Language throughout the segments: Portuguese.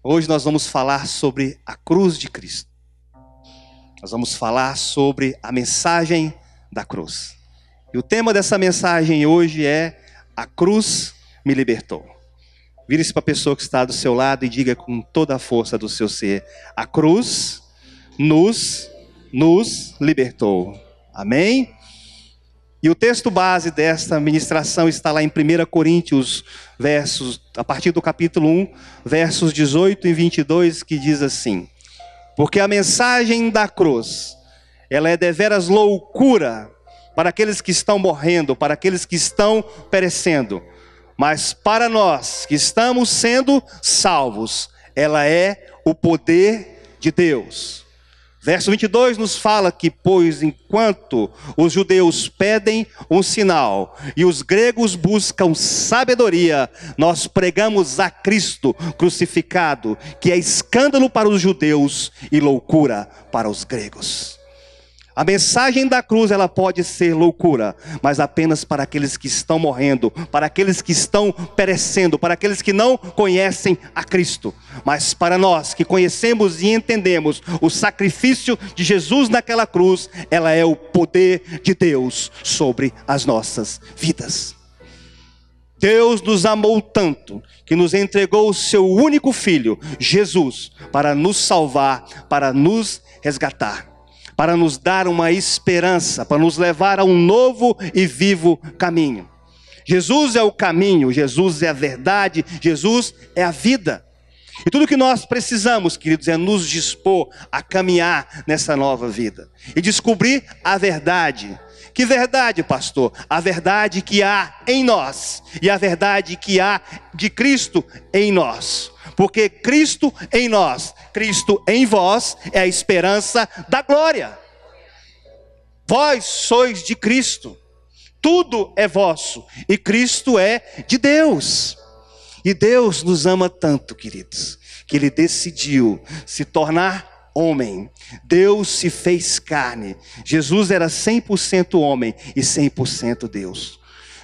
Hoje nós vamos falar sobre a cruz de Cristo. Nós vamos falar sobre a mensagem da cruz. E o tema dessa mensagem hoje é: a cruz me libertou. Vire-se para a pessoa que está do seu lado e diga com toda a força do seu ser: a cruz nos libertou. Amém? E o texto base desta ministração está lá em 1 Coríntios, a partir do capítulo 1, versos 18 e 22, que diz assim: porque a mensagem da cruz, ela é deveras loucura para aqueles que estão morrendo, para aqueles que estão perecendo. Mas para nós que estamos sendo salvos, ela é o poder de Deus. Verso 22 nos fala que, pois enquanto os judeus pedem um sinal e os gregos buscam sabedoria, nós pregamos a Cristo crucificado, que é escândalo para os judeus e loucura para os gregos. A mensagem da cruz, ela pode ser loucura, mas apenas para aqueles que estão morrendo, para aqueles que estão perecendo, para aqueles que não conhecem a Cristo. Mas para nós que conhecemos e entendemos o sacrifício de Jesus naquela cruz, ela é o poder de Deus sobre as nossas vidas. Deus nos amou tanto que nos entregou o seu único filho, Jesus, para nos salvar, para nos resgatar, para nos dar uma esperança, para nos levar a um novo e vivo caminho. Jesus é o caminho, Jesus é a verdade, Jesus é a vida. E tudo que nós precisamos, queridos, é nos dispor a caminhar nessa nova vida e descobrir a verdade. Que verdade, pastor? A verdade que há em nós e a verdade que há de Cristo em nós. Porque Cristo em nós, Cristo em vós é a esperança da glória. Vós sois de Cristo, tudo é vosso e Cristo é de Deus. E Deus nos ama tanto, queridos, que Ele decidiu se tornar homem. Deus se fez carne. Jesus era 100% homem e 100% Deus.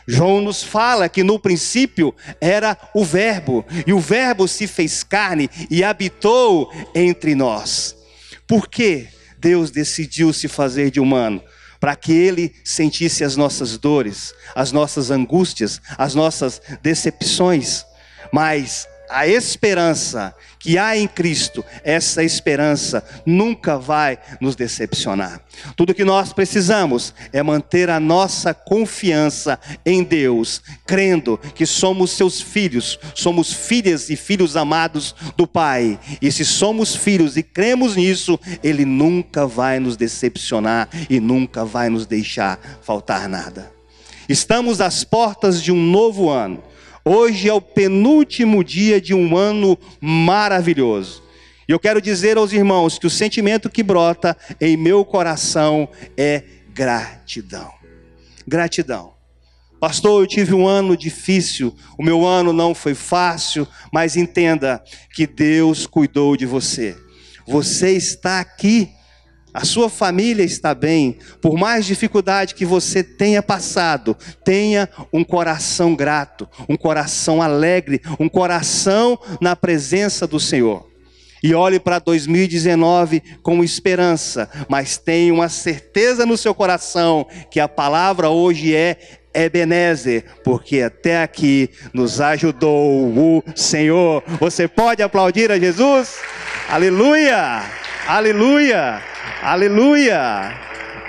João nos fala que no princípio era o Verbo, e o Verbo se fez carne e habitou entre nós. Por que Deus decidiu se fazer de humano? Para que Ele sentisse as nossas dores, as nossas angústias, as nossas decepções. Mas a esperança que há em Cristo, essa esperança nunca vai nos decepcionar. Tudo que nós precisamos é manter a nossa confiança em Deus, crendo que somos seus filhos, somos filhas e filhos amados do Pai. E se somos filhos e cremos nisso, Ele nunca vai nos decepcionar e nunca vai nos deixar faltar nada. Estamos às portas de um novo ano. Hoje é o penúltimo dia de um ano maravilhoso. E eu quero dizer aos irmãos que o sentimento que brota em meu coração é gratidão. Gratidão. Pastor, eu tive um ano difícil, o meu ano não foi fácil, mas entenda que Deus cuidou de você. Você está aqui. A sua família está bem. Por mais dificuldade que você tenha passado, tenha um coração grato, um coração alegre, um coração na presença do Senhor. E olhe para 2019 com esperança, mas tenha uma certeza no seu coração que a palavra hoje é Ebenezer, porque até aqui nos ajudou o Senhor. Você pode aplaudir a Jesus? Aleluia! Aleluia! Aleluia!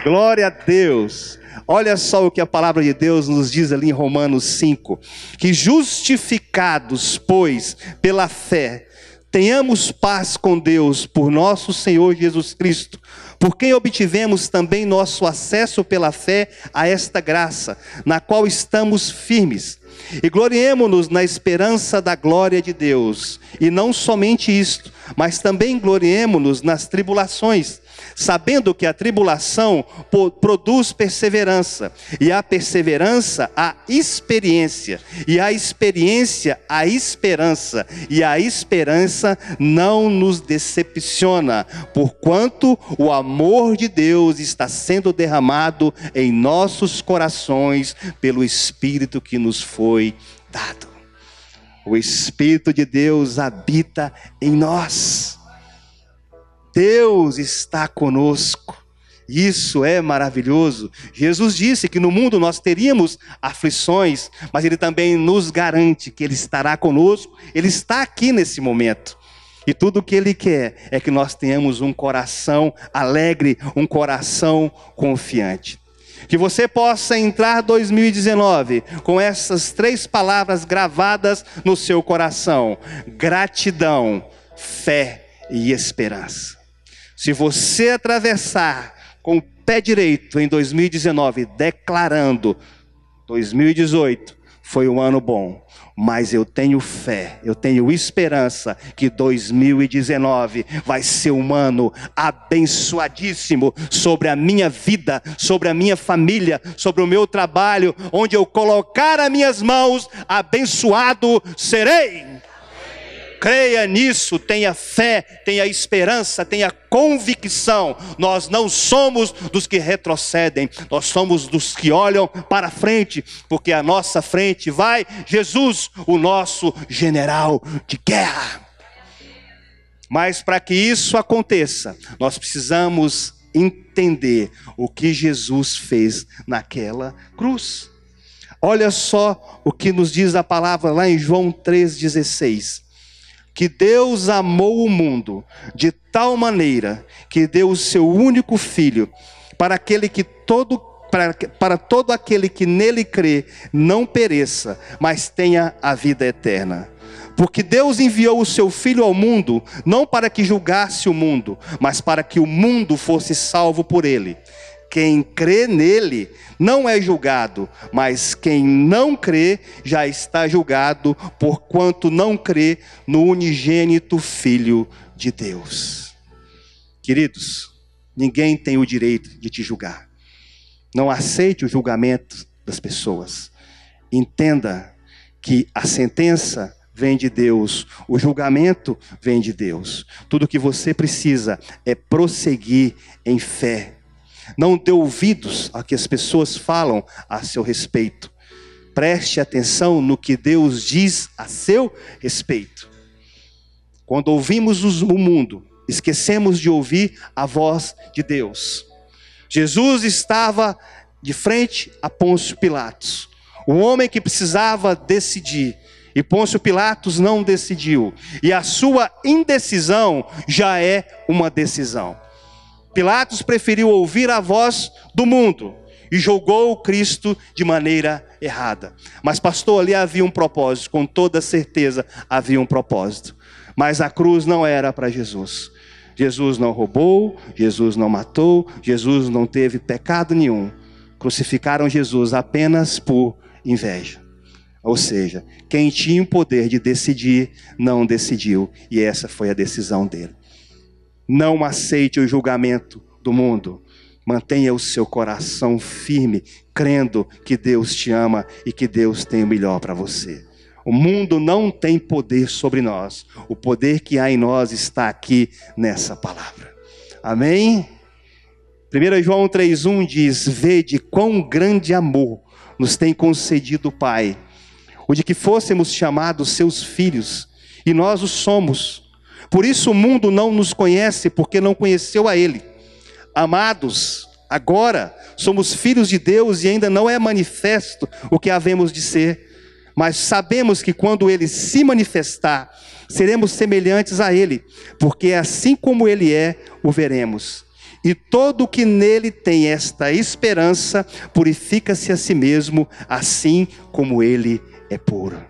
Glória a Deus! Olha só o que a palavra de Deus nos diz ali em Romanos 5. Que justificados, pois, pela fé, tenhamos paz com Deus por nosso Senhor Jesus Cristo, por quem obtivemos também nosso acesso pela fé a esta graça, na qual estamos firmes. E gloriemo-nos na esperança da glória de Deus. E não somente isto, mas também gloriemo-nos nas tribulações, sabendo que a tribulação produz perseverança, e a perseverança a experiência, e a experiência a esperança, e a esperança não nos decepciona, porquanto o amor de Deus está sendo derramado em nossos corações pelo Espírito que nos foi dado. O Espírito de Deus habita em nós. Deus está conosco. Isso é maravilhoso. Jesus disse que no mundo nós teríamos aflições, mas Ele também nos garante que Ele estará conosco. Ele está aqui nesse momento. E tudo o que Ele quer é que nós tenhamos um coração alegre, um coração confiante. Que você possa entrar 2019 com essas 3 palavras gravadas no seu coração: gratidão, fé e esperança. Se você atravessar com o pé direito em 2019, declarando: 2018 foi um ano bom, mas eu tenho fé, eu tenho esperança que 2019 vai ser um ano abençoadíssimo sobre a minha vida, sobre a minha família, sobre o meu trabalho, onde eu colocar as minhas mãos, abençoado serei. Creia nisso, tenha fé, tenha esperança, tenha convicção. Nós não somos dos que retrocedem, nós somos dos que olham para frente, porque à nossa frente vai Jesus, o nosso general de guerra. Mas para que isso aconteça, nós precisamos entender o que Jesus fez naquela cruz. Olha só o que nos diz a palavra lá em João 3,16. Que Deus amou o mundo de tal maneira que deu o seu único filho para todo aquele que nele crê não pereça, mas tenha a vida eterna. Porque Deus enviou o seu filho ao mundo não para que julgasse o mundo, mas para que o mundo fosse salvo por ele. Quem crê nele não é julgado, mas quem não crê já está julgado, porquanto não crê no unigênito Filho de Deus. Queridos, ninguém tem o direito de te julgar. Não aceite o julgamento das pessoas. Entenda que a sentença vem de Deus, o julgamento vem de Deus. Tudo que você precisa é prosseguir em fé. Não dê ouvidos a que as pessoas falam a seu respeito. Preste atenção no que Deus diz a seu respeito. Quando ouvimos o mundo, esquecemos de ouvir a voz de Deus. Jesus estava de frente a Pôncio Pilatos, o homem que precisava decidir. E Pôncio Pilatos não decidiu. E a sua indecisão já é uma decisão. Pilatos preferiu ouvir a voz do mundo e julgou Cristo de maneira errada. Mas pastor, ali havia um propósito, com toda certeza havia um propósito. Mas a cruz não era para Jesus. Jesus não roubou, Jesus não matou, Jesus não teve pecado nenhum. Crucificaram Jesus apenas por inveja. Ou seja, quem tinha o poder de decidir, não decidiu. E essa foi a decisão dele. Não aceite o julgamento do mundo. Mantenha o seu coração firme, crendo que Deus te ama e que Deus tem o melhor para você. O mundo não tem poder sobre nós. O poder que há em nós está aqui nessa palavra. Amém? 1 João 3,1 diz: vede quão grande amor nos tem concedido o Pai, o de que fôssemos chamados seus filhos, e nós o somos. Por isso o mundo não nos conhece, porque não conheceu a Ele. Amados, agora somos filhos de Deus e ainda não é manifesto o que havemos de ser. Mas sabemos que quando Ele se manifestar, seremos semelhantes a Ele, porque assim como Ele é, o veremos. E todo que nele tem esta esperança, purifica-se a si mesmo, assim como Ele é puro.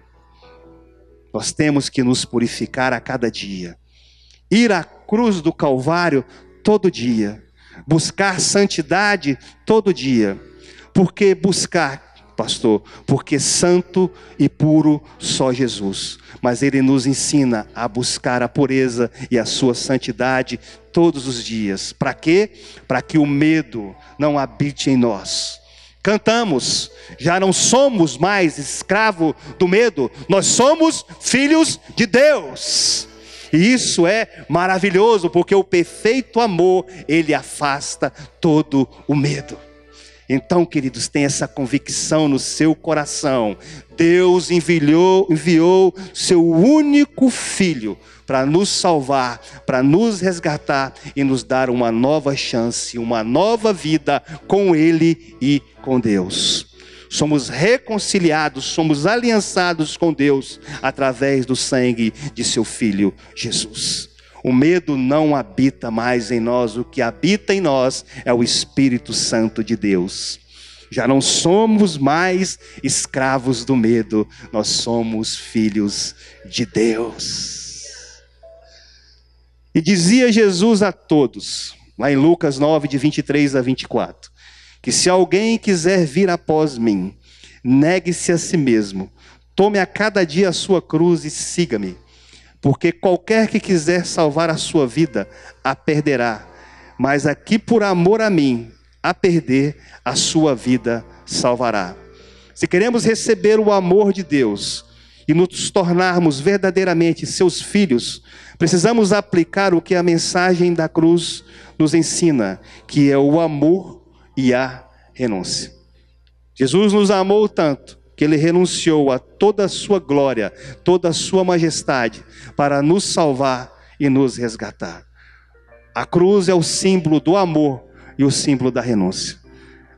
Nós temos que nos purificar a cada dia. Ir à cruz do Calvário todo dia. Buscar santidade todo dia. Por que buscar, pastor? Porque santo e puro só Jesus. Mas Ele nos ensina a buscar a pureza e a sua santidade todos os dias. Para quê? Para que o medo não habite em nós. Cantamos, já não somos mais escravo do medo, nós somos filhos de Deus. E isso é maravilhoso, porque o perfeito amor, ele afasta todo o medo. Então, queridos, tenha essa convicção no seu coração. Deus enviou seu único Filho para nos salvar, para nos resgatar e nos dar uma nova chance, uma nova vida com Ele e com Deus. Somos reconciliados, somos aliançados com Deus através do sangue de seu Filho Jesus. O medo não habita mais em nós, o que habita em nós é o Espírito Santo de Deus. Já não somos mais escravos do medo, nós somos filhos de Deus. E dizia Jesus a todos, lá em Lucas 9, de 23 a 24, que se alguém quiser vir após mim, negue-se a si mesmo, tome a cada dia a sua cruz e siga-me. Porque qualquer que quiser salvar a sua vida, a perderá. Mas aqui por amor a mim, a perder, a sua vida salvará. Se queremos receber o amor de Deus e nos tornarmos verdadeiramente seus filhos, precisamos aplicar o que a mensagem da cruz nos ensina, que é o amor e a renúncia. Jesus nos amou tanto que Ele renunciou a toda a sua glória, toda a sua majestade, para nos salvar e nos resgatar. A cruz é o símbolo do amor e o símbolo da renúncia.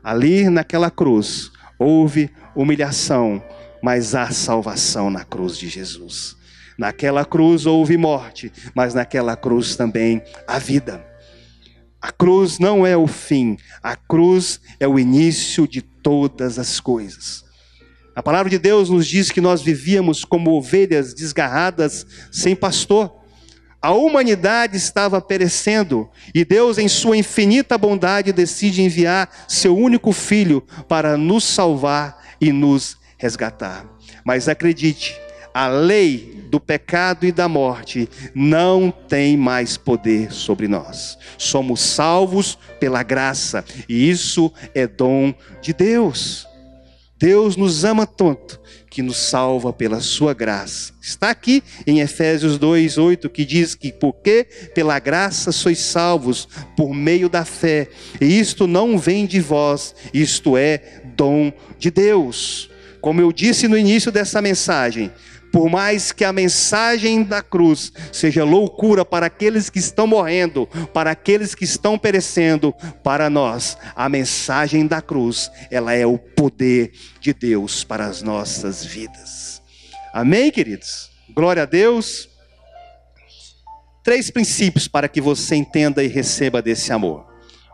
Ali naquela cruz, houve humilhação, mas há salvação na cruz de Jesus. Naquela cruz houve morte, mas naquela cruz também há vida. A cruz não é o fim, a cruz é o início de todas as coisas. A palavra de Deus nos diz que nós vivíamos como ovelhas desgarradas, sem pastor. A humanidade estava perecendo e Deus, em sua infinita bondade, decide enviar seu único Filho para nos salvar e nos resgatar. Mas acredite, a lei do pecado e da morte não tem mais poder sobre nós. Somos salvos pela graça e isso é dom de Deus. Deus nos ama tanto que nos salva pela sua graça. Está aqui em Efésios 2:8 que diz que porque pela graça sois salvos por meio da fé. E isto não vem de vós, isto é dom de Deus. Como eu disse no início dessa mensagem, por mais que a mensagem da cruz seja loucura para aqueles que estão morrendo, para aqueles que estão perecendo, para nós, a mensagem da cruz, ela é o poder de Deus para as nossas vidas. Amém, queridos? Glória a Deus. 3 princípios para que você entenda e receba desse amor.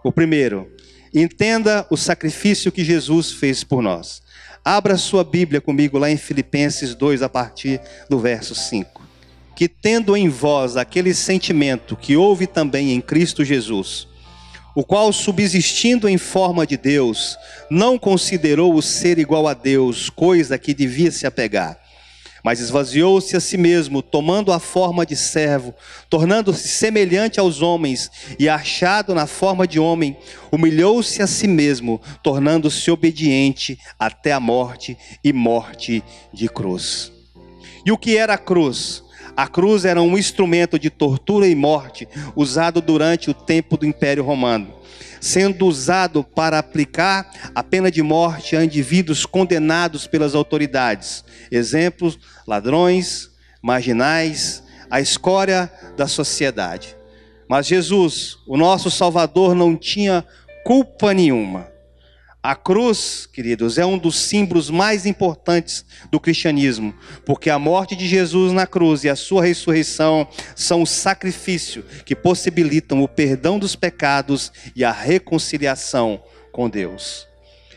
O primeiro, entenda o sacrifício que Jesus fez por nós. Abra sua Bíblia comigo lá em Filipenses 2, a partir do verso 5. Que tendo em vós aquele sentimento que houve também em Cristo Jesus, o qual subsistindo em forma de Deus, não considerou o ser igual a Deus, coisa que devia se apegar, mas esvaziou-se a si mesmo, tomando a forma de servo, tornando-se semelhante aos homens, e achado na forma de homem, humilhou-se a si mesmo, tornando-se obediente até a morte e morte de cruz. E o que era a cruz? A cruz era um instrumento de tortura e morte, usado durante o tempo do Império Romano, sendo usado para aplicar a pena de morte a indivíduos condenados pelas autoridades. Exemplos: ladrões, marginais, a escória da sociedade. Mas Jesus, o nosso Salvador, não tinha culpa nenhuma. A cruz, queridos, é um dos símbolos mais importantes do cristianismo, porque a morte de Jesus na cruz e a sua ressurreição são o sacrifício que possibilitam o perdão dos pecados e a reconciliação com Deus.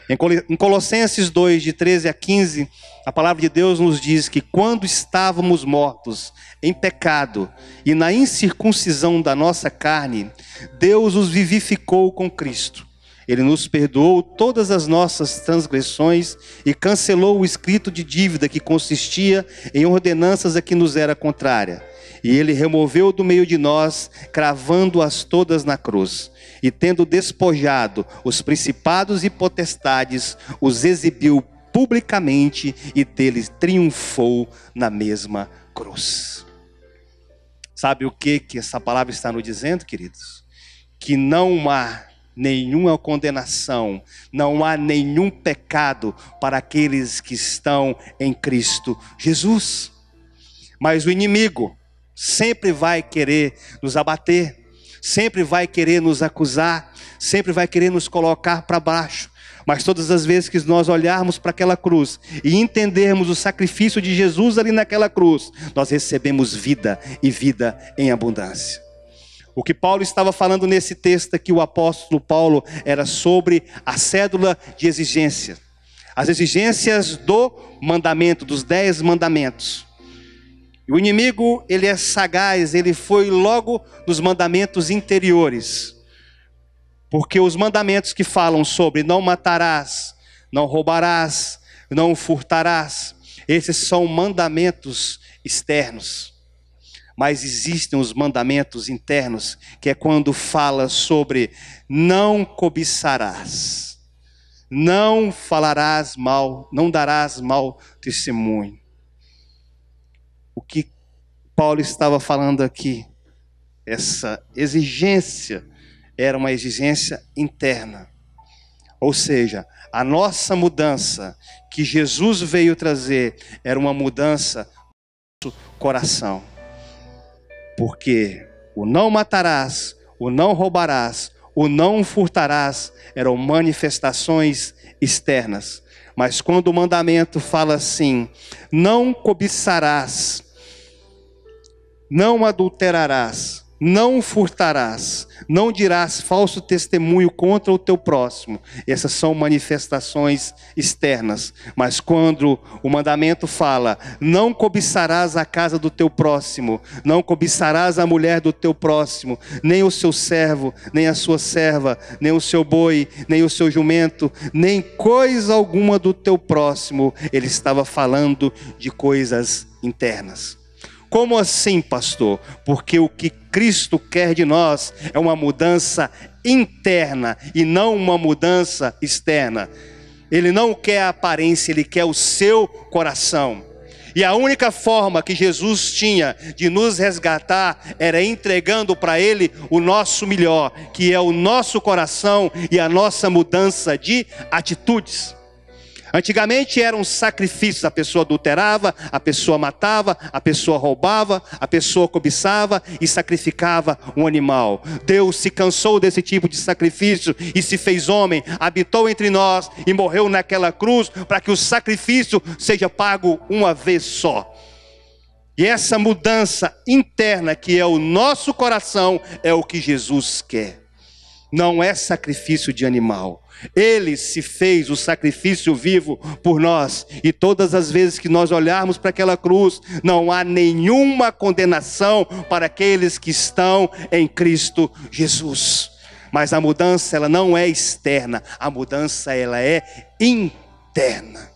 Em Colossenses 2, de 13 a 15, a palavra de Deus nos diz que quando estávamos mortos em pecado e na incircuncisão da nossa carne, Deus os vivificou com Cristo. Ele nos perdoou todas as nossas transgressões e cancelou o escrito de dívida que consistia em ordenanças a que nos era contrária. E Ele removeu do meio de nós, cravando-as todas na cruz. E tendo despojado os principados e potestades, os exibiu publicamente e deles triunfou na mesma cruz. Sabe o que essa palavra está nos dizendo, queridos? Que não há nenhuma condenação, não há nenhum pecado para aqueles que estão em Cristo Jesus. Mas o inimigo sempre vai querer nos abater, sempre vai querer nos acusar, sempre vai querer nos colocar para baixo. Mas todas as vezes que nós olharmos para aquela cruz e entendermos o sacrifício de Jesus ali naquela cruz, nós recebemos vida e vida em abundância. O que Paulo estava falando nesse texto aqui, o apóstolo Paulo, era sobre a cédula de exigência. As exigências do mandamento, dos 10 mandamentos. E o inimigo, ele é sagaz, ele foi logo nos mandamentos interiores. Porque os mandamentos que falam sobre não matarás, não roubarás, não furtarás, esses são mandamentos externos. Mas existem os mandamentos internos, que é quando fala sobre não cobiçarás, não falarás mal, não darás mau testemunho. O que Paulo estava falando aqui, essa exigência, era uma exigência interna. Ou seja, a nossa mudança que Jesus veio trazer era uma mudança do nosso coração. Porque o não matarás, o não roubarás, o não furtarás eram manifestações externas. Mas quando o mandamento fala assim, não cobiçarás, não adulterarás, não furtarás, não dirás falso testemunho contra o teu próximo. Essas são manifestações externas. Mas quando o mandamento fala, não cobiçarás a casa do teu próximo, não cobiçarás a mulher do teu próximo, nem o seu servo, nem a sua serva, nem o seu boi, nem o seu jumento, nem coisa alguma do teu próximo. Ele estava falando de coisas internas. Como assim, pastor? Porque o que Cristo quer de nós é uma mudança interna e não uma mudança externa. Ele não quer a aparência, ele quer o seu coração. E a única forma que Jesus tinha de nos resgatar era entregando para Ele o nosso melhor, que é o nosso coração e a nossa mudança de atitudes. Antigamente eram sacrifícios, a pessoa adulterava, a pessoa matava, a pessoa roubava, a pessoa cobiçava e sacrificava um animal. Deus se cansou desse tipo de sacrifício e se fez homem, habitou entre nós e morreu naquela cruz para que o sacrifício seja pago uma vez só. E essa mudança interna que é o nosso coração é o que Jesus quer. Não é sacrifício de animal. Ele se fez o sacrifício vivo por nós. E todas as vezes que nós olharmos para aquela cruz, não há nenhuma condenação para aqueles que estão em Cristo Jesus. Mas a mudança, ela não é externa. A mudança, ela é interna.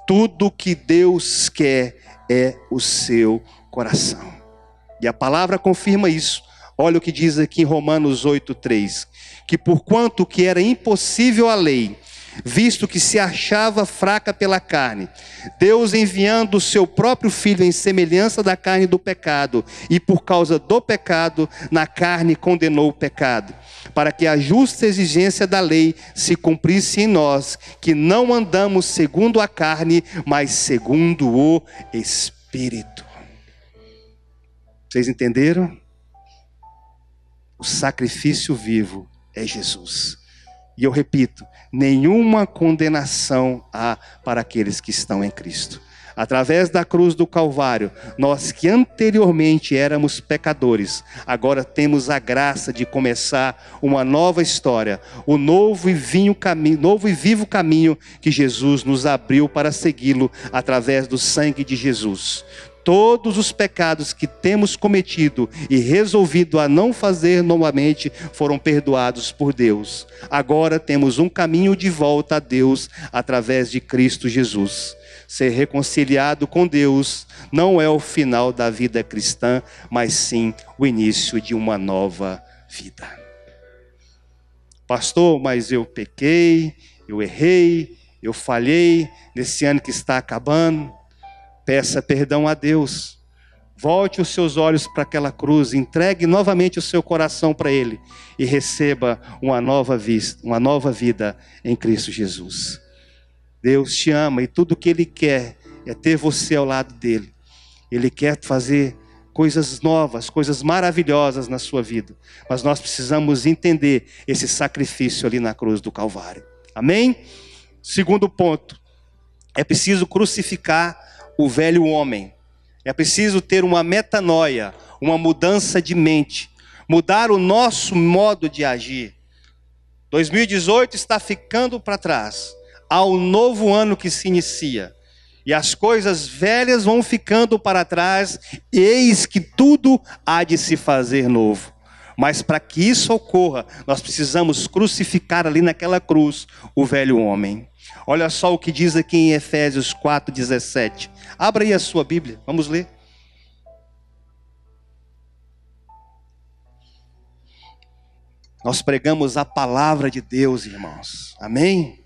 Tudo que Deus quer é o seu coração. E a palavra confirma isso. Olha o que diz aqui em Romanos 8:3, que porquanto que era impossível a lei, visto que se achava fraca pela carne, Deus enviando o seu próprio Filho em semelhança da carne do pecado, e por causa do pecado, na carne condenou o pecado, para que a justa exigência da lei se cumprisse em nós, que não andamos segundo a carne, mas segundo o Espírito. Vocês entenderam? O sacrifício vivo é Jesus. E eu repito, nenhuma condenação há para aqueles que estão em Cristo. Através da cruz do Calvário, nós que anteriormente éramos pecadores, agora temos a graça de começar uma nova história, o novo e vivo caminho que Jesus nos abriu para segui-lo através do sangue de Jesus. Todos os pecados que temos cometido e resolvido a não fazer novamente foram perdoados por Deus. Agora temos um caminho de volta a Deus através de Cristo Jesus. Ser reconciliado com Deus não é o final da vida cristã, mas sim o início de uma nova vida. Pastor, mas eu pequei, eu errei, eu falhei nesse ano que está acabando. Peça perdão a Deus. Volte os seus olhos para aquela cruz, entregue novamente o seu coração para Ele e receba uma nova vida em Cristo Jesus. Deus te ama e tudo o que Ele quer é ter você ao lado dEle. Ele quer fazer coisas novas, coisas maravilhosas na sua vida. Mas nós precisamos entender esse sacrifício ali na cruz do Calvário. Amém? Segundo ponto, é preciso crucificar o velho homem. É preciso ter uma metanoia, uma mudança de mente, mudar o nosso modo de agir. 2018 está ficando para trás. Há um novo ano que se inicia. E as coisas velhas vão ficando para trás, eis que tudo há de se fazer novo. Mas para que isso ocorra, nós precisamos crucificar ali naquela cruz o velho homem. Olha só o que diz aqui em Efésios 4:17. Abra aí a sua Bíblia, vamos ler. Nós pregamos a palavra de Deus, irmãos. Amém?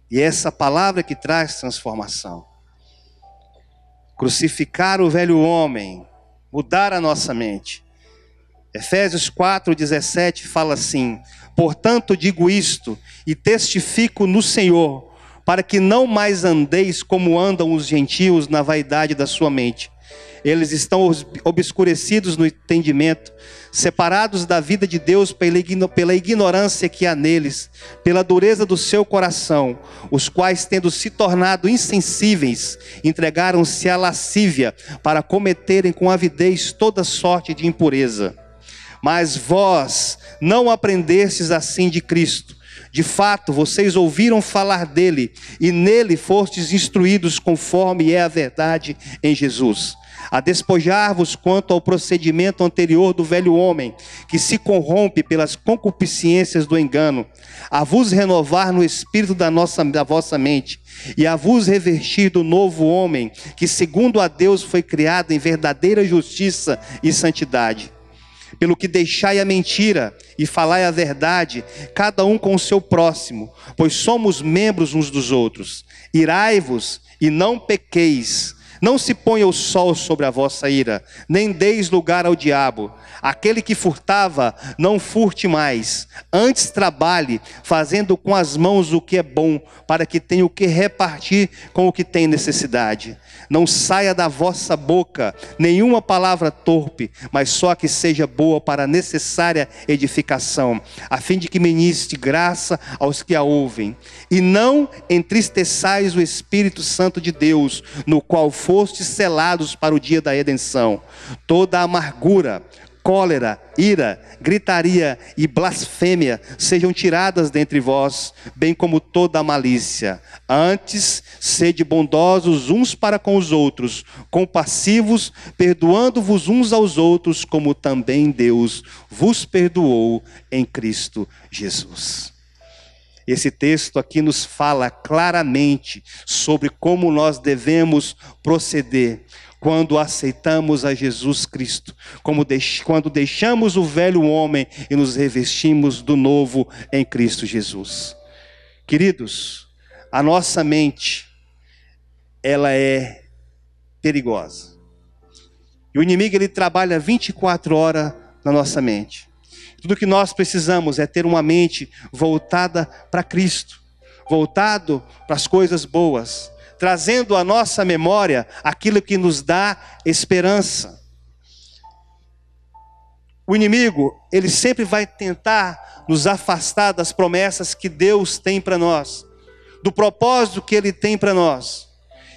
E essa palavra que traz transformação. Crucificar o velho homem, mudar a nossa mente. Efésios 4:17 fala assim: portanto digo isto e testifico no Senhor, para que não mais andeis como andam os gentios na vaidade da sua mente. Eles estão obscurecidos no entendimento, separados da vida de Deus pela ignorância que há neles, pela dureza do seu coração, os quais, tendo se tornado insensíveis, entregaram-se à lascívia para cometerem com avidez toda sorte de impureza. Mas vós não aprendestes assim de Cristo. De fato, vocês ouviram falar dele e nele fostes instruídos conforme é a verdade em Jesus. A despojar-vos quanto ao procedimento anterior do velho homem, que se corrompe pelas concupiscências do engano, a vos renovar no espírito da vossa mente, e a vos revestir do novo homem, que segundo a Deus foi criado em verdadeira justiça e santidade. Pelo que deixai a mentira e falai a verdade, cada um com o seu próximo, pois somos membros uns dos outros. Irai-vos e não pequeis. Não se ponha o sol sobre a vossa ira, nem deis lugar ao diabo. Aquele que furtava, não furte mais. Antes trabalhe, fazendo com as mãos o que é bom, para que tenha o que repartir com o que tem necessidade. Não saia da vossa boca nenhuma palavra torpe, mas só a que seja boa para a necessária edificação, a fim de que ministre graça aos que a ouvem. E não entristeçais o Espírito Santo de Deus, no qual fostes selados para o dia da redenção. Toda amargura, cólera, ira, gritaria e blasfêmia sejam tiradas dentre vós, bem como toda a malícia. Antes, sede bondosos uns para com os outros, compassivos, perdoando-vos uns aos outros, como também Deus vos perdoou em Cristo Jesus. Esse texto aqui nos fala claramente sobre como nós devemos proceder quando aceitamos a Jesus Cristo, quando deixamos o velho homem e nos revestimos do novo em Cristo Jesus. Queridos, a nossa mente, ela é perigosa. E o inimigo, ele trabalha 24 horas na nossa mente. Tudo que nós precisamos é ter uma mente voltada para Cristo, voltado para as coisas boas, trazendo à nossa memória aquilo que nos dá esperança. O inimigo, ele sempre vai tentar nos afastar das promessas que Deus tem para nós, do propósito que Ele tem para nós.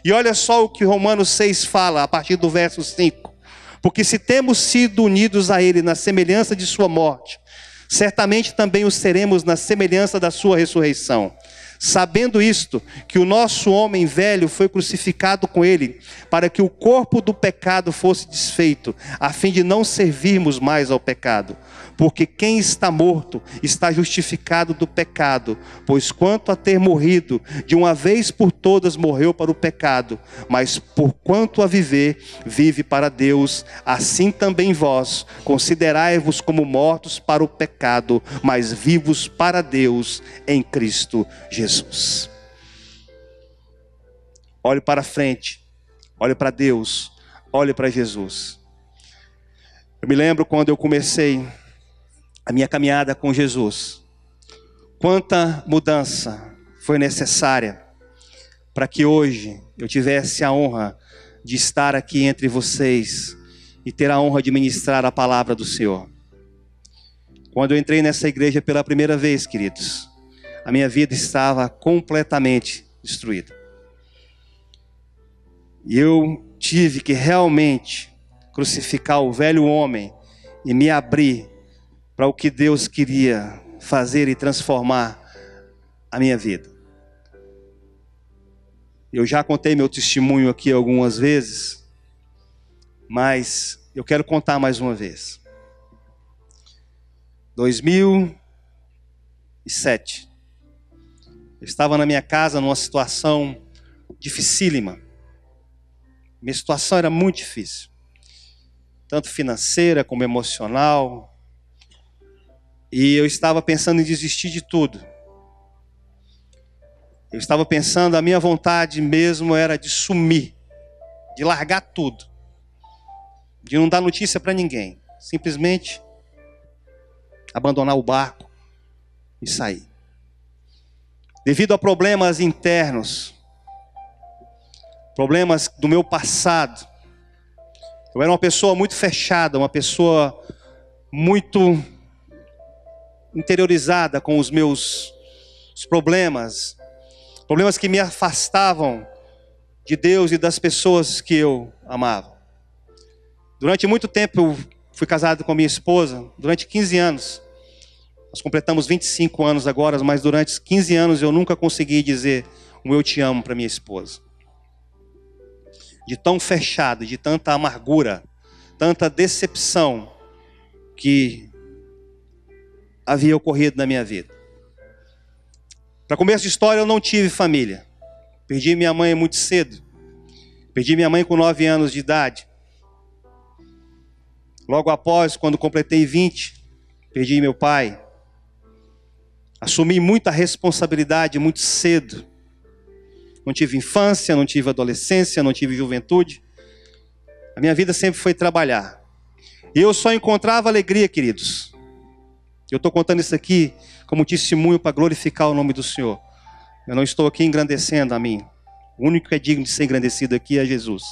E olha só o que Romanos 6 fala, a partir do verso 5. Porque se temos sido unidos a Ele na semelhança de sua morte, certamente também o seremos na semelhança da sua ressurreição. Sabendo isto, que o nosso homem velho foi crucificado com ele, para que o corpo do pecado fosse desfeito, a fim de não servirmos mais ao pecado. Porque quem está morto está justificado do pecado, pois quanto a ter morrido, de uma vez por todas morreu para o pecado, mas por quanto a viver, vive para Deus. Assim também vós, considerai-vos como mortos para o pecado, mas vivos para Deus em Cristo Jesus. Olhe para frente, olhe para Deus, olhe para Jesus. Eu me lembro quando eu comecei a minha caminhada com Jesus. Quanta mudança foi necessária para que hoje eu tivesse a honra de estar aqui entre vocês e ter a honra de ministrar a palavra do Senhor. Quando eu entrei nessa igreja pela primeira vez, queridos, a minha vida estava completamente destruída. E eu tive que realmente crucificar o velho homem e me abrir para o que Deus queria fazer e transformar a minha vida. Eu já contei meu testemunho aqui algumas vezes, mas eu quero contar mais uma vez. 2007, eu estava na minha casa numa situação dificílima. Minha situação era muito difícil, tanto financeira como emocional, e eu estava pensando em desistir de tudo. Eu estava pensando, a minha vontade mesmo era de sumir, de largar tudo, de não dar notícia para ninguém, simplesmente abandonar o barco e sair. Devido a problemas internos, problemas do meu passado, eu era uma pessoa muito fechada, uma pessoa muito interiorizada com os meus problemas que me afastavam de Deus e das pessoas que eu amava. Durante muito tempo eu fui casado com a minha esposa, durante 15 anos. Nós completamos 25 anos agora, mas durante 15 anos eu nunca consegui dizer um eu te amo para minha esposa. De tão fechado, de tanta amargura, tanta decepção que havia ocorrido na minha vida. Para começo de história, eu não tive família. Perdi minha mãe muito cedo. Perdi minha mãe com 9 anos de idade. Logo após, quando completei 20, perdi meu pai. Assumi muita responsabilidade muito cedo. Não tive infância, não tive adolescência, não tive juventude. A minha vida sempre foi trabalhar. E eu só encontrava alegria, queridos. Eu estou contando isso aqui como testemunho para glorificar o nome do Senhor. Eu não estou aqui engrandecendo a mim. O único que é digno de ser engrandecido aqui é Jesus.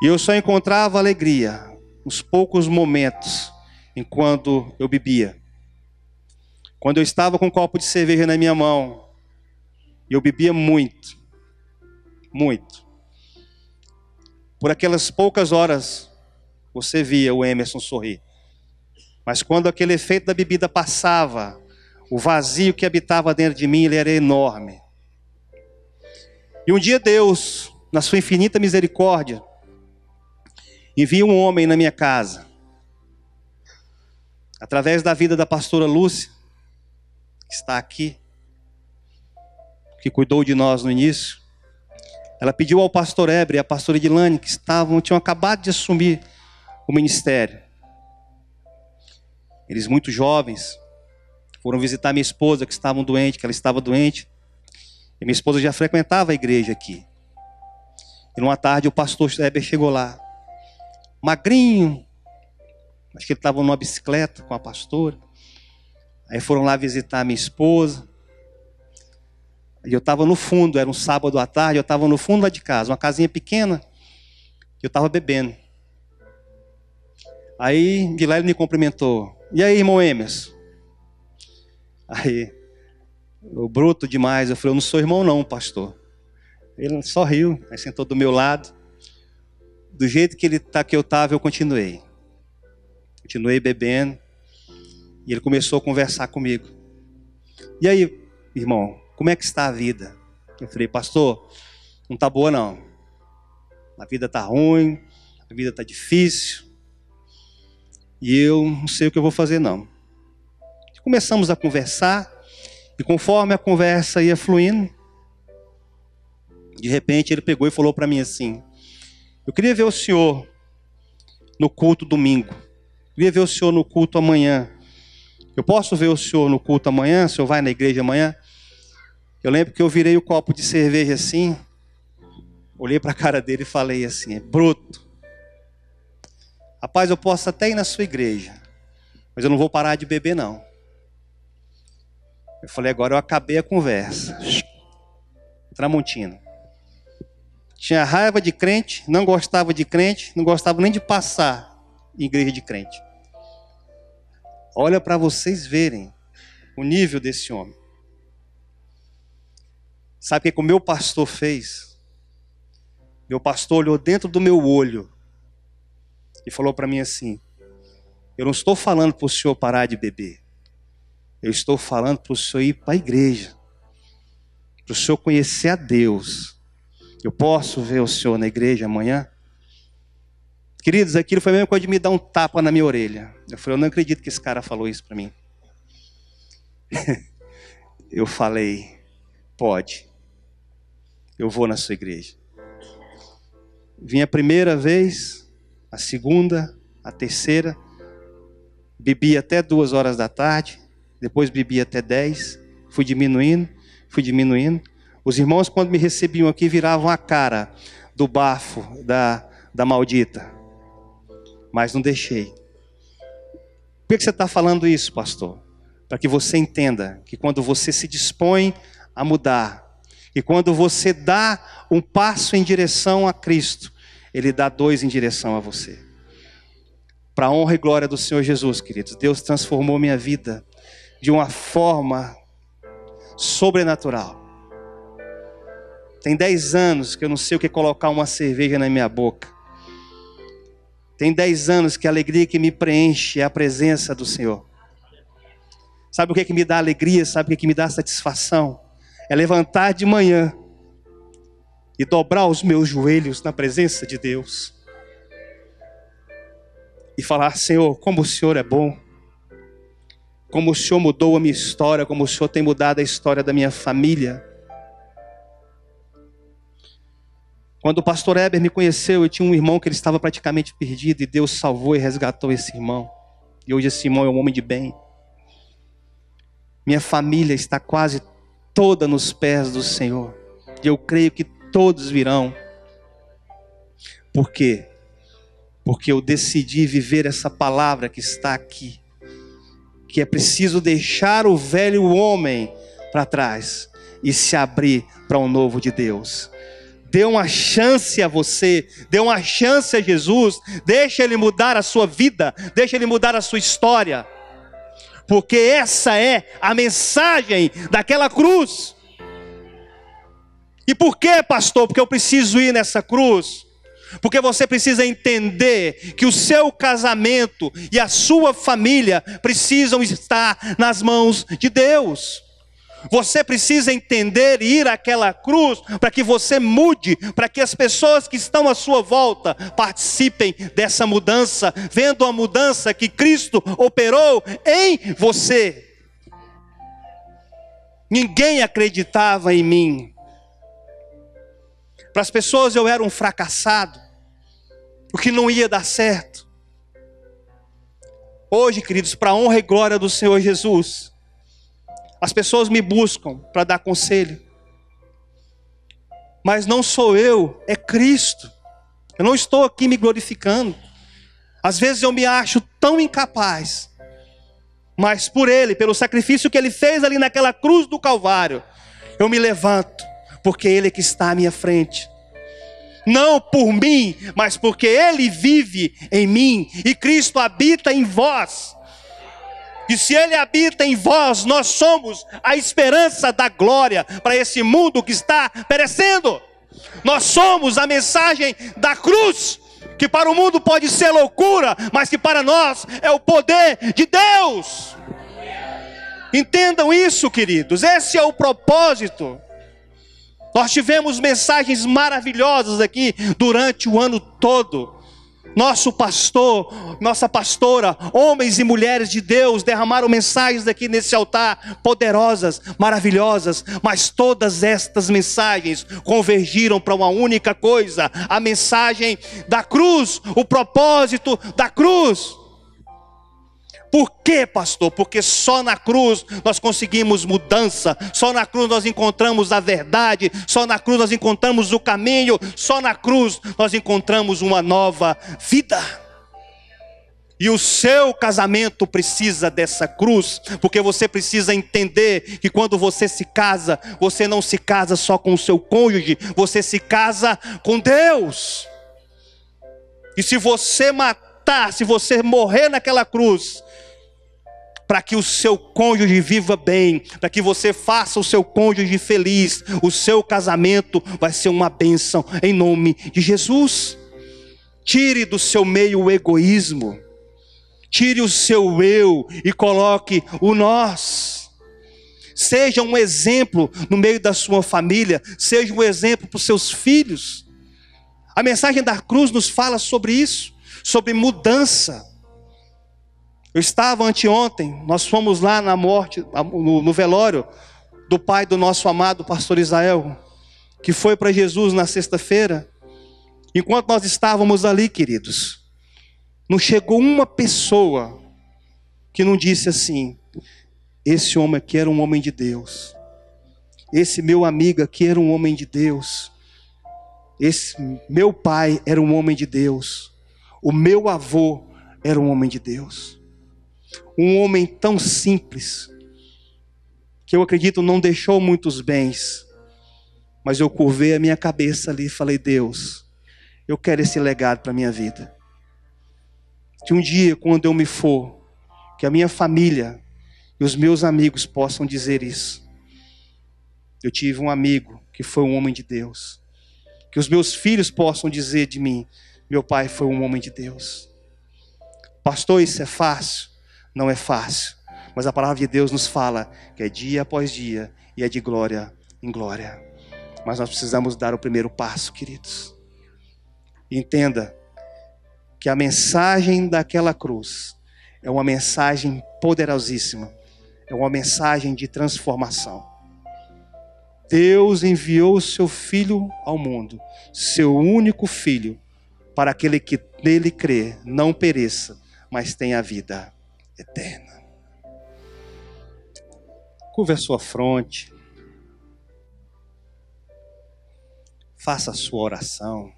E eu só encontrava alegria nos poucos momentos enquanto eu bebia. Quando eu estava com um copo de cerveja na minha mão, eu bebia muito, muito. Por aquelas poucas horas, você via o Emerson sorrir. Mas quando aquele efeito da bebida passava, o vazio que habitava dentro de mim, ele era enorme. E um dia Deus, na sua infinita misericórdia, envia um homem na minha casa. Através da vida da pastora Lúcia, que está aqui, que cuidou de nós no início. Ela pediu ao pastor Heber e à pastora Edilane, que tinham acabado de assumir o ministério. Eles muito jovens, foram visitar minha esposa que estava doente, que ela estava doente. E minha esposa já frequentava a igreja aqui. E numa tarde o pastor Heber chegou lá, magrinho, acho que ele estava numa bicicleta com a pastora. Aí foram lá visitar minha esposa. E eu estava no fundo, era um sábado à tarde, eu estava no fundo lá de casa, uma casinha pequena, eu estava bebendo. Aí Guilherme me cumprimentou. E aí, irmão Emerson? Aí, o bruto demais, eu falei, eu não sou irmão não, pastor. Ele só riu, aí sentou do meu lado. Do jeito que eu estava, eu continuei. Continuei bebendo. E ele começou a conversar comigo. E aí, irmão, como é que está a vida? Eu falei, pastor, não está boa não. A vida está ruim, a vida está difícil. E eu não sei o que eu vou fazer não. Começamos a conversar. E conforme a conversa ia fluindo, de repente ele pegou e falou para mim assim, eu queria ver o senhor no culto domingo. Eu queria ver o senhor no culto amanhã. Eu posso ver o senhor no culto amanhã? O senhor vai na igreja amanhã? Eu lembro que eu virei o copo de cerveja assim, Olhei para a cara dele e falei assim: bruto. Rapaz, eu posso até ir na sua igreja, mas eu não vou parar de beber não. Eu falei: agora eu acabei a conversa. Tramontina. Tinha raiva de crente, não gostava de crente, não gostava nem de passar em igreja de crente. Olha para vocês verem o nível desse homem. Sabe o que o meu pastor fez? Meu pastor olhou dentro do meu olho e falou para mim assim: eu não estou falando para o senhor parar de beber. Eu estou falando para o senhor ir para a igreja, para o senhor conhecer a Deus. Eu posso ver o senhor na igreja amanhã? Queridos, aquilo foi a mesma coisa de me dar um tapa na minha orelha. Eu falei: eu não acredito que esse cara falou isso para mim. Eu falei: pode. Eu vou na sua igreja. Vim a primeira vez, a segunda, a terceira. Bebi até 2 horas da tarde. Depois bebi até 10. Fui diminuindo. Os irmãos, quando me recebiam aqui, viravam a cara do bafo da maldita. Mas não deixei. Por que você está falando isso, pastor? Para que você entenda que quando você se dispõe a mudar, e quando você dá um passo em direção a Cristo, Ele dá 2 em direção a você. Para a honra e glória do Senhor Jesus, queridos, Deus transformou minha vida de uma forma sobrenatural. Tem 10 anos que eu não sei o que colocar uma cerveja na minha boca. Tem 10 anos que a alegria que me preenche é a presença do Senhor. Sabe o que me dá alegria? Sabe o que me dá satisfação? É levantar de manhã e dobrar os meus joelhos na presença de Deus. E falar: Senhor, como o Senhor é bom. Como o Senhor mudou a minha história, como o Senhor tem mudado a história da minha família. Quando o pastor Heber me conheceu, eu tinha um irmão que ele estava praticamente perdido, e Deus salvou e resgatou esse irmão. E hoje esse irmão é um homem de bem. Minha família está quase toda nos pés do Senhor. E eu creio que todos virão. Por quê? Porque eu decidi viver essa palavra que está aqui. Que é preciso deixar o velho homem para trás e se abrir para um novo de Deus. Dê uma chance a você, dê uma chance a Jesus, deixa Ele mudar a sua vida, deixa Ele mudar a sua história. Porque essa é a mensagem daquela cruz. E por que, pastor? Porque eu preciso ir nessa cruz. Porque você precisa entender que o seu casamento e a sua família precisam estar nas mãos de Deus. Você precisa entender e ir àquela cruz para que você mude, para que as pessoas que estão à sua volta participem dessa mudança, vendo a mudança que Cristo operou em você. Ninguém acreditava em mim. Para as pessoas eu era um fracassado, o que não ia dar certo. Hoje, queridos, para a honra e glória do Senhor Jesus, as pessoas me buscam para dar conselho. Mas não sou eu, é Cristo. Eu não estou aqui me glorificando. Às vezes eu me acho tão incapaz, mas por Ele, pelo sacrifício que Ele fez ali naquela cruz do Calvário, eu me levanto, porque Ele é que está à minha frente. Não por mim, mas porque Ele vive em mim e Cristo habita em vós. E se Ele habita em vós, nós somos a esperança da glória para esse mundo que está perecendo. Nós somos a mensagem da cruz, que para o mundo pode ser loucura, mas que para nós é o poder de Deus. Entendam isso, queridos, esse é o propósito. Nós tivemos mensagens maravilhosas aqui durante o ano todo. Nosso pastor, nossa pastora, homens e mulheres de Deus derramaram mensagens aqui nesse altar, poderosas, maravilhosas, mas todas estas mensagens convergiram para uma única coisa: a mensagem da cruz, o propósito da cruz. Por quê, pastor? Porque só na cruz nós conseguimos mudança, só na cruz nós encontramos a verdade, só na cruz nós encontramos o caminho, só na cruz nós encontramos uma nova vida. E o seu casamento precisa dessa cruz, porque você precisa entender que quando você se casa, você não se casa só com o seu cônjuge, você se casa com Deus. E se você matar, se você morrer naquela cruz, para que o seu cônjuge viva bem, para que você faça o seu cônjuge feliz, o seu casamento vai ser uma bênção em nome de Jesus. Tire do seu meio o egoísmo, tire o seu eu e coloque o nós. Seja um exemplo no meio da sua família, seja um exemplo para os seus filhos. A mensagem da cruz nos fala sobre isso, sobre mudança. Eu estava anteontem, nós fomos lá na morte, no velório do pai do nosso amado pastor Israel, que foi para Jesus na sexta-feira. Enquanto nós estávamos ali, queridos, não chegou uma pessoa que não disse assim: esse homem aqui era um homem de Deus, esse meu amigo aqui era um homem de Deus, esse meu pai era um homem de Deus, o meu avô era um homem de Deus. Um homem tão simples, que eu acredito não deixou muitos bens, mas eu curvei a minha cabeça ali e falei: Deus, eu quero esse legado para a minha vida. Que um dia, quando eu me for, que a minha família e os meus amigos possam dizer isso. Eu tive um amigo que foi um homem de Deus. Que os meus filhos possam dizer de mim: meu pai foi um homem de Deus. Pastor, isso é fácil? Não é fácil, mas a palavra de Deus nos fala que é dia após dia e é de glória em glória. Mas nós precisamos dar o primeiro passo, queridos. Entenda que a mensagem daquela cruz é uma mensagem poderosíssima, é uma mensagem de transformação. Deus enviou o seu Filho ao mundo, seu único Filho, para aquele que nele crê não pereça, mas tenha a vida eterna. Curva a sua fronte. Faça a sua oração.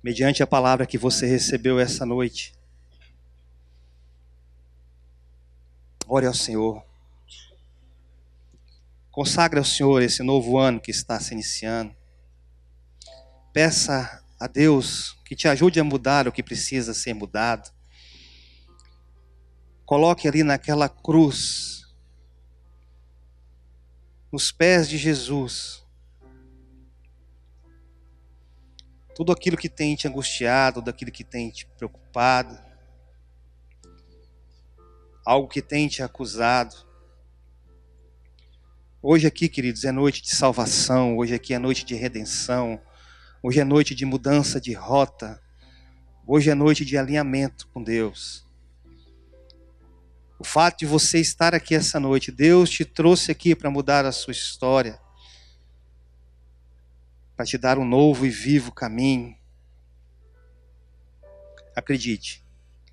Mediante a palavra que você recebeu essa noite. Ore ao Senhor. Consagre ao Senhor esse novo ano que está se iniciando. Peça a Deus que te ajude a mudar o que precisa ser mudado. Coloque ali naquela cruz, nos pés de Jesus, tudo aquilo que tem te angustiado, tudo aquilo que tem te preocupado, algo que tem te acusado. Hoje aqui, queridos, é noite de salvação, hoje aqui é noite de redenção, hoje é noite de mudança de rota, hoje é noite de alinhamento com Deus. O fato de você estar aqui essa noite, Deus te trouxe aqui para mudar a sua história, para te dar um novo e vivo caminho. Acredite,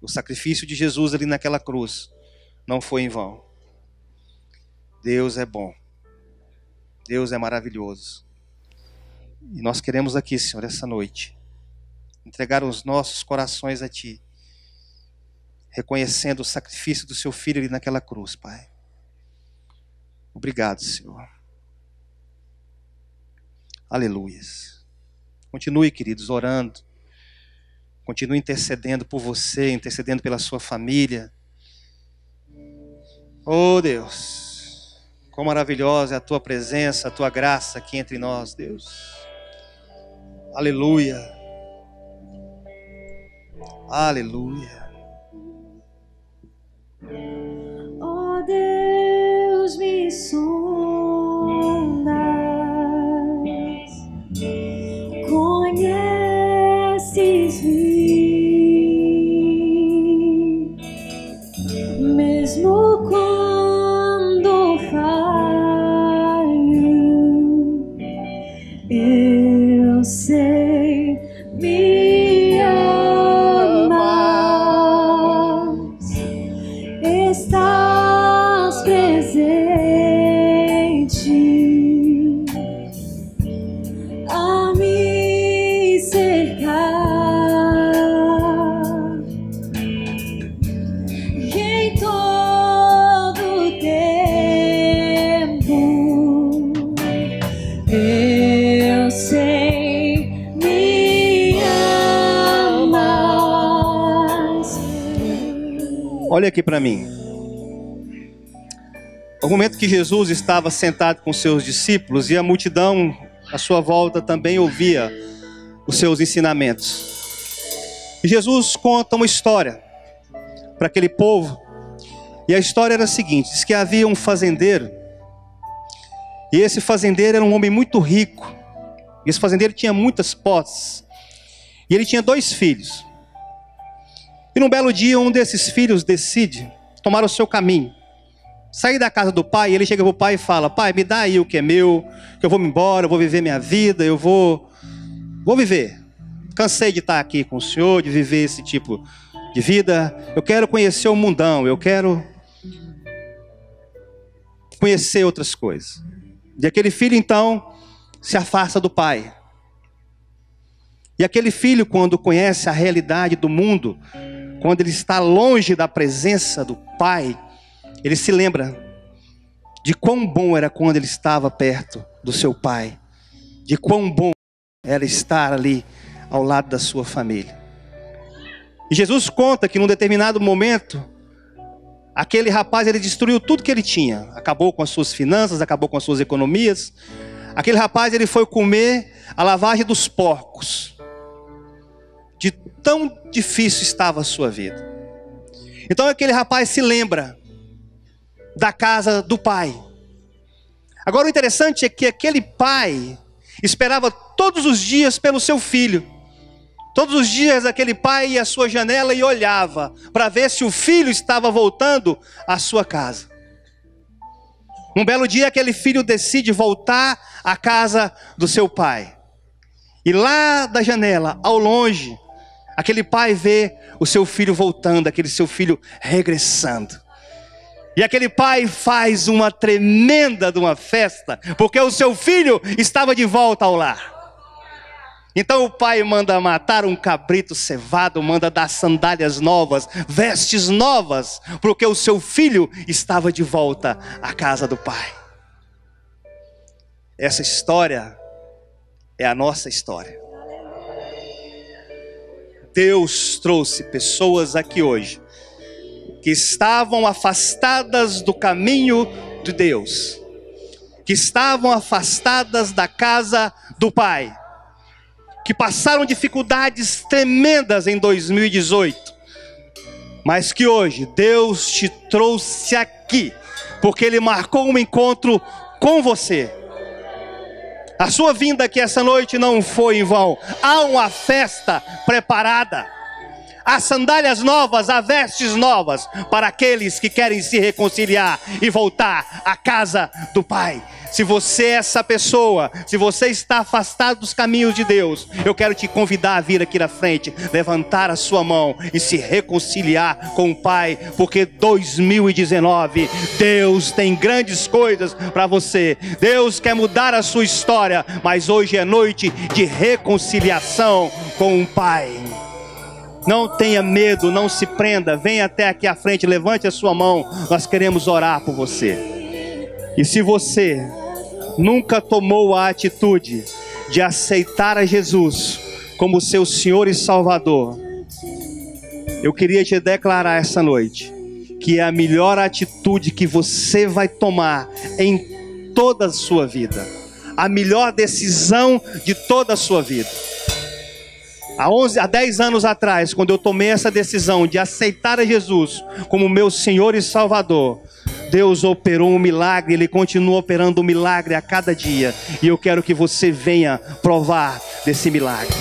o sacrifício de Jesus ali naquela cruz não foi em vão. Deus é bom, Deus é maravilhoso. E nós queremos aqui, Senhor, essa noite, entregar os nossos corações a Ti, reconhecendo o sacrifício do Seu Filho ali naquela cruz, Pai. Obrigado, Senhor. Aleluias. Continue, queridos, orando. Continue intercedendo por você, intercedendo pela sua família. Oh, Deus, quão maravilhosa é a Tua presença, a Tua graça aqui entre nós, Deus. Aleluia. Aleluia. Oh Deus, me sondas, conheces-me, mesmo quando falho, eu sei me amas. Olha aqui para mim. No momento que Jesus estava sentado com seus discípulos e a multidão à sua volta também ouvia os seus ensinamentos. E Jesus conta uma história para aquele povo. E a história era a seguinte: diz que havia um fazendeiro. E esse fazendeiro era um homem muito rico. E esse fazendeiro tinha muitas posses. E ele tinha 2 filhos. E num belo dia, um desses filhos decide tomar o seu caminho, sair da casa do pai. E ele chega para o pai e fala: pai, me dá aí o que é meu, que eu vou me embora, eu vou viver minha vida, eu vou viver. Cansei de estar aqui com o senhor, de viver esse tipo de vida. Eu quero conhecer o mundão, eu quero conhecer outras coisas. E aquele filho então se afasta do pai. E aquele filho, quando conhece a realidade do mundo, quando ele está longe da presença do pai, ele se lembra de quão bom era quando ele estava perto do seu pai, de quão bom era estar ali ao lado da sua família. E Jesus conta que num determinado momento, aquele rapaz, ele destruiu tudo que ele tinha, acabou com as suas finanças, acabou com as suas economias. Aquele rapaz, ele foi comer a lavagem dos porcos, de tão difícil estava a sua vida. Então aquele rapaz se lembra da casa do pai. Agora o interessante é que aquele pai esperava todos os dias pelo seu filho. Todos os dias aquele pai ia à sua janela e olhava para ver se o filho estava voltando à sua casa. Um belo dia aquele filho decide voltar à casa do seu pai. E lá da janela, ao longe, aquele pai vê o seu filho voltando, aquele seu filho regressando. E aquele pai faz uma tremenda de uma festa, porque o seu filho estava de volta ao lar. Então o pai manda matar um cabrito cevado, manda dar sandálias novas, vestes novas, porque o seu filho estava de volta à casa do pai. Essa história é a nossa história. Deus trouxe pessoas aqui hoje que estavam afastadas do caminho de Deus, que estavam afastadas da casa do Pai, que passaram dificuldades tremendas em 2018, mas que hoje Deus te trouxe aqui, porque Ele marcou um encontro com você. A sua vinda aqui essa noite não foi em vão. Há uma festa preparada. Há sandálias novas, há vestes novas para aqueles que querem se reconciliar e voltar à casa do Pai. Se você é essa pessoa, se você está afastado dos caminhos de Deus, eu quero te convidar a vir aqui na frente, levantar a sua mão e se reconciliar com o Pai, porque 2019, Deus tem grandes coisas para você. Deus quer mudar a sua história, mas hoje é noite de reconciliação com o Pai. Não tenha medo, não se prenda, venha até aqui à frente, levante a sua mão, nós queremos orar por você. E se você nunca tomou a atitude de aceitar a Jesus como seu Senhor e Salvador, eu queria te declarar essa noite que é a melhor atitude que você vai tomar em toda a sua vida, a melhor decisão de toda a sua vida. Há 10 anos atrás, quando eu tomei essa decisão de aceitar a Jesus como meu Senhor e Salvador, Deus operou um milagre, Ele continua operando um milagre a cada dia. E eu quero que você venha provar desse milagre.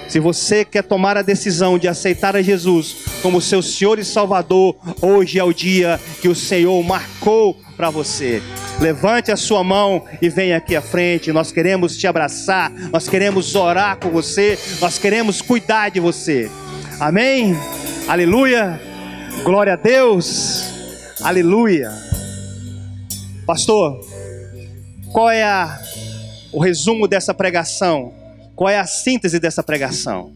Se você quer tomar a decisão de aceitar a Jesus como seu Senhor e Salvador, hoje é o dia que o Senhor marcou para você. Levante a sua mão e venha aqui à frente. Nós queremos te abraçar, nós queremos orar com você, nós queremos cuidar de você. Amém? Aleluia, glória a Deus, aleluia. Pastor, qual é o resumo dessa pregação? Qual é a síntese dessa pregação?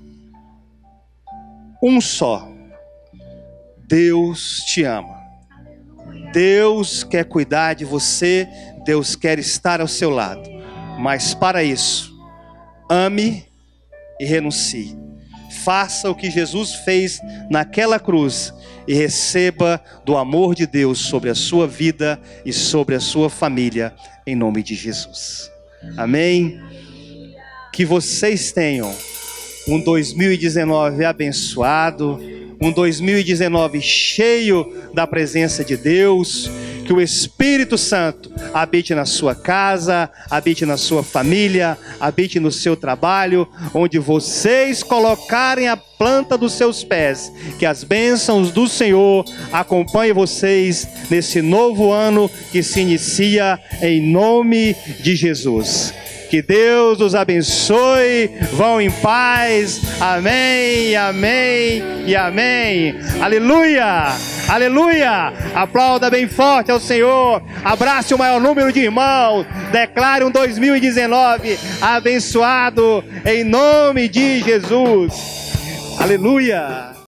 Um só: Deus te ama. Deus quer cuidar de você, Deus quer estar ao seu lado. Mas para isso, ame e renuncie. faça o que Jesus fez naquela cruz e receba do amor de Deus sobre a sua vida e sobre a sua família, em nome de Jesus. Amém? Que vocês tenham um 2019 abençoado, um 2019 cheio da presença de Deus, que o Espírito Santo habite na sua casa, habite na sua família, habite no seu trabalho, onde vocês colocarem a planta dos seus pés, que as bênçãos do Senhor acompanhem vocês nesse novo ano que se inicia em nome de Jesus. Que Deus os abençoe, vão em paz, amém, amém e amém, aleluia, aleluia, aplauda bem forte ao Senhor, abrace o maior número de irmãos, declare um 2019 abençoado, em nome de Jesus, aleluia.